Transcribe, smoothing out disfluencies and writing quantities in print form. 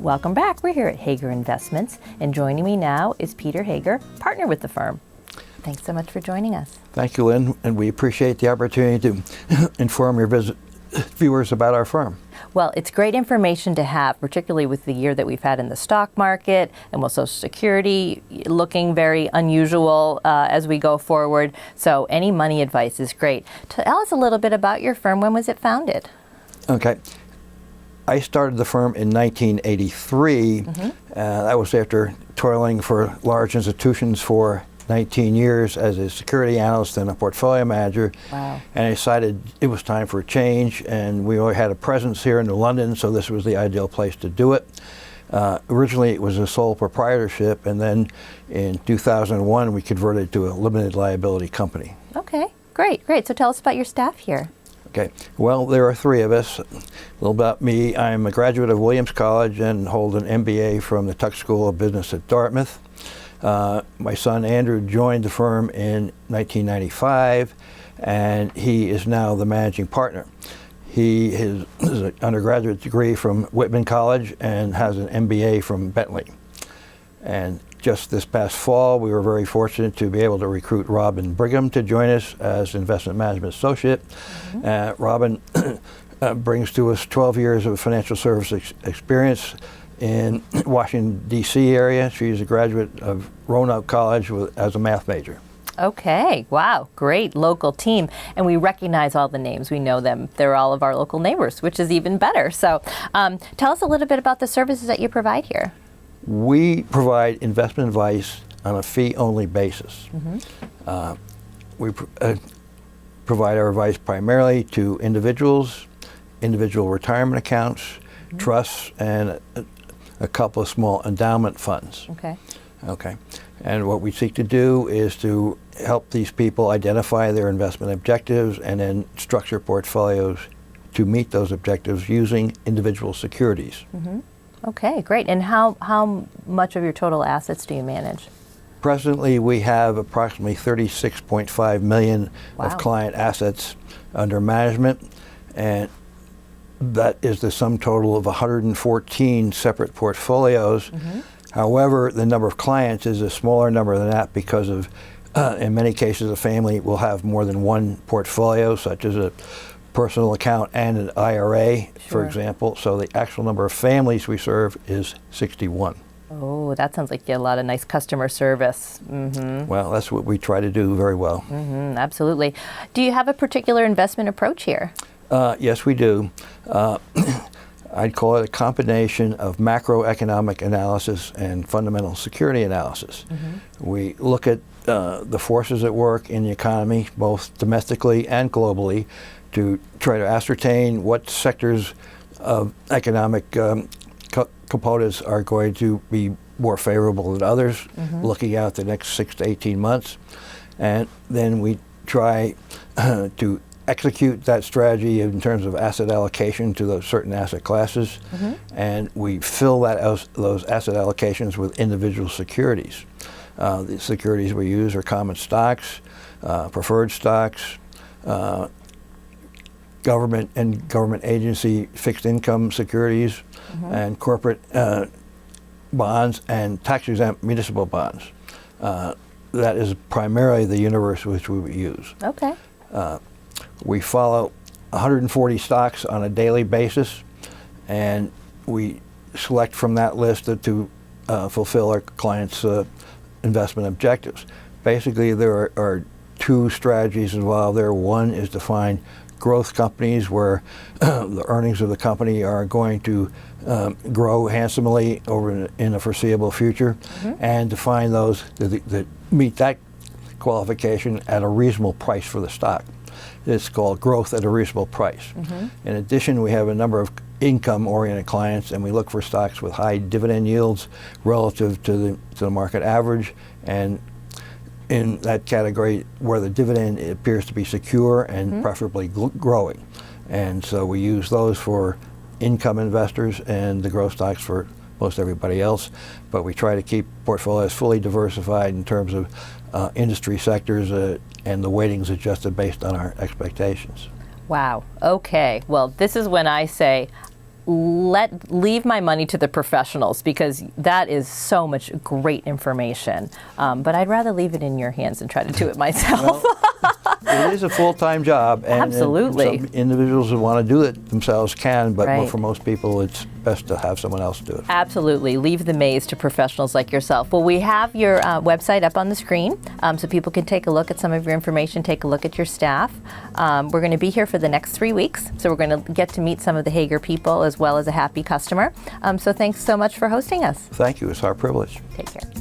Welcome back. We're here at Hager Investments, and joining me now is Peter Hager, partner with the firm. Thanks so much for joining us. Thank you, Lynn, and we appreciate the opportunity to inform your viewers about our firm. Well, it's great information to have, particularly with the year that we've had in the stock market and with Social Security looking very unusual as we go forward. So any money advice is great. Tell us a little bit about your firm. When was it founded? Okay. I started the firm in 1983. That was after toiling for large institutions for 19 years as a security analyst and a portfolio manager. Wow. And I decided it was time for a change, and we already had a presence here in London, so this was the ideal place to do it. Originally it was a sole proprietorship, and then in 2001 we converted to a limited liability company. Okay, great. So tell us about your staff here. Okay, well, there are three of us. A little about me. I'm a graduate of Williams College and hold an MBA from the Tuck School of Business at Dartmouth. My son Andrew joined the firm in 1995, and he is now the managing partner. He has an undergraduate degree from Whitman College and has an MBA from Bentley. And just this past fall, we were very fortunate to be able to recruit Robin Brigham to join us as investment management associate. Robin brings to us 12 years of financial service experience in Washington, D.C. area. She's a graduate of Roanoke College as a math major. Okay, wow, great local team. And we recognize all the names. We know them. They're all of our local neighbors, which is even better. So tell us a little bit about the services that you provide here. We provide investment advice on a fee-only basis. We provide our advice primarily to individuals, individual retirement accounts, trusts, and a couple of small endowment funds. Okay. And what we seek to do is to help these people identify their investment objectives and then structure portfolios to meet those objectives using individual securities. Okay, great. And how much of your total assets do you manage? Presently, we have approximately $36.5 million of client assets under management, and that is the sum total of 114 separate portfolios. However, the number of clients is a smaller number than that because of, in many cases, a family will have more than one portfolio, such as a personal account and an IRA, for example. So the actual number of families we serve is 61. Oh, that sounds like you get a lot of nice customer service. Well, that's what we try to do very well. Absolutely. Do you have a particular investment approach here? Yes, we do. I'd call it a combination of macroeconomic analysis and fundamental security analysis. We look at the forces at work in the economy, both domestically and globally, to try to ascertain what sectors of economic components are going to be more favorable than others, looking out the next 6 to 18 months. And then we try to execute that strategy in terms of asset allocation to those certain asset classes, and we fill those asset allocations with individual securities. The securities we use are common stocks, preferred stocks, government and government agency fixed income securities, and corporate bonds and tax-exempt municipal bonds. That is primarily the universe which we use. Okay. We follow 140 stocks on a daily basis, and we select from that list to fulfill our clients' investment objectives. Basically, there are two strategies involved there. One is to find growth companies where the earnings of the company are going to grow handsomely in the foreseeable future, and to find those that meet that qualification at a reasonable price for the stock. It's called growth at a reasonable price. In addition, we have a number of income-oriented clients, and we look for stocks with high dividend yields relative to the market average, and in that category where the dividend appears to be secure and preferably growing. And so we use those for income investors and the growth stocks for most everybody else. But we try to keep portfolios fully diversified in terms of industry sectors and the weightings adjusted based on our expectations. Wow. Okay. Well, this is when I say leave my money to the professionals, because that is so much great information. But I'd rather leave it in your hands and try to do it myself. It is a full-time job, and Absolutely. some individuals who want to do it themselves can, but Right. for most people, it's best to have someone else do it. Absolutely. Leave the maze to professionals like yourself. Well, we have your website up on the screen, so people can take a look at some of your information, take a look at your staff. We're going to be here for the next 3 weeks, so we're going to get to meet some of the Hager people as well as a happy customer. So thanks so much for hosting us. Thank you. It's our privilege. Take care.